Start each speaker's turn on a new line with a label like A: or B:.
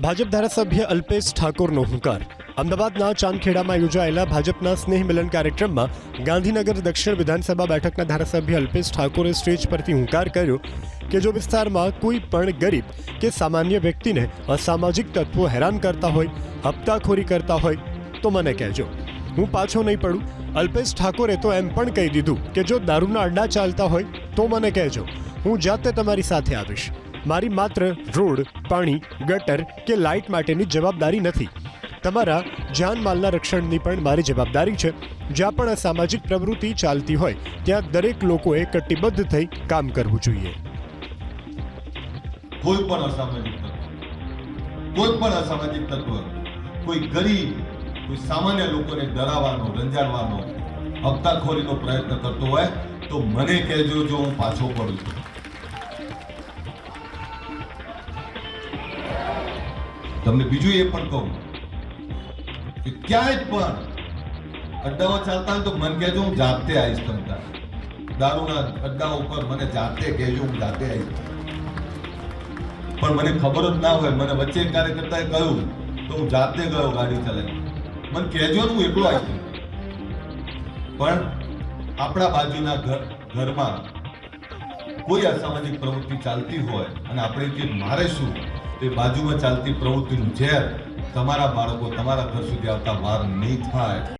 A: ભાજપ ધારાસભ્ય અલ્પેશ ઠાકોરનો હુંકાર. અમદાવાદના ચાંદખેડામાં યોજાયેલા ભાજપના સ્નેહ મિલન કાર્યક્રમમાં ગાંધીનગર દક્ષિણ વિધાનસભા બેઠકના ધારાસભ્ય અલ્પેશ ઠાકોરે સ્ટેજ પરથી હુંકાર કર્યો કે જો વિસ્તારમાં કોઈ પણ ગરીબ કે સામાન્ય વ્યક્તિને અસામાજિક તત્વો હેરાન કરતા હોય, હપ્તાખોરી કરતા હોય તો મને કહેજો, હું પાછો નહીં પડું. અલ્પેશ ઠાકોરે તો એમ પણ કહી દીધું કે જો દારૂના અડ્ડા ચાલતા હોય તો મને કહેજો, હું જાતે તમારી સાથે આવીશ. મારી માત્ર રોડ, પાણી, ગટર કે લાઇટ માટેની જવાબદારી નથી, તમારા જાનમાલના રક્ષણની પણ મારી જવાબદારી છે. જ્યાં પણ અસામાજિક પ્રવૃત્તિ ચાલતી હોય ત્યાં દરેક લોકોએ કટિબદ્ધ થઈ કામ કરવું જોઈએ.
B: કોઈ પણ અસામાજિક તત્વ કોઈ ગરીબ, કોઈ સામાન્ય લોકોને ડરાવવાનો, રંજાડવાનો, હપ્તાખોરીનો પ્રયત્ન કરતો હોય તો મને કહેજો, જો હું પાછો પડું છું. તમને બીજું એ પણ કહું કે ક્યાંય પણ અડ્ડાઓ ચાલતા હોય તો મને કહેજો, હું જાતે આવીશ. તમતા દારૂના અડ્ડા ઉપર મને જાતે કહેજો, હું જાતે આવીશ. પણ મને ખબર જ ના હોય, મને વચ્ચે કાર્યકર્તાએ કહ્યું તો હું જાતે ગયો ગાડી ચલાવી. મને કહેજો ને, હું એકલો આવી. પણ આપણા બાજુના ઘરમાં કોઈ અસામાજિક પ્રવૃત્તિ ચાલતી હોય અને આપણે કે મારે શું, તે બાજુમાં ચાલતી પ્રવૃત્તિનું ઝેર તમારા બાળકો તમારા ઘર સુધી આવતા વાર નહીં થાય.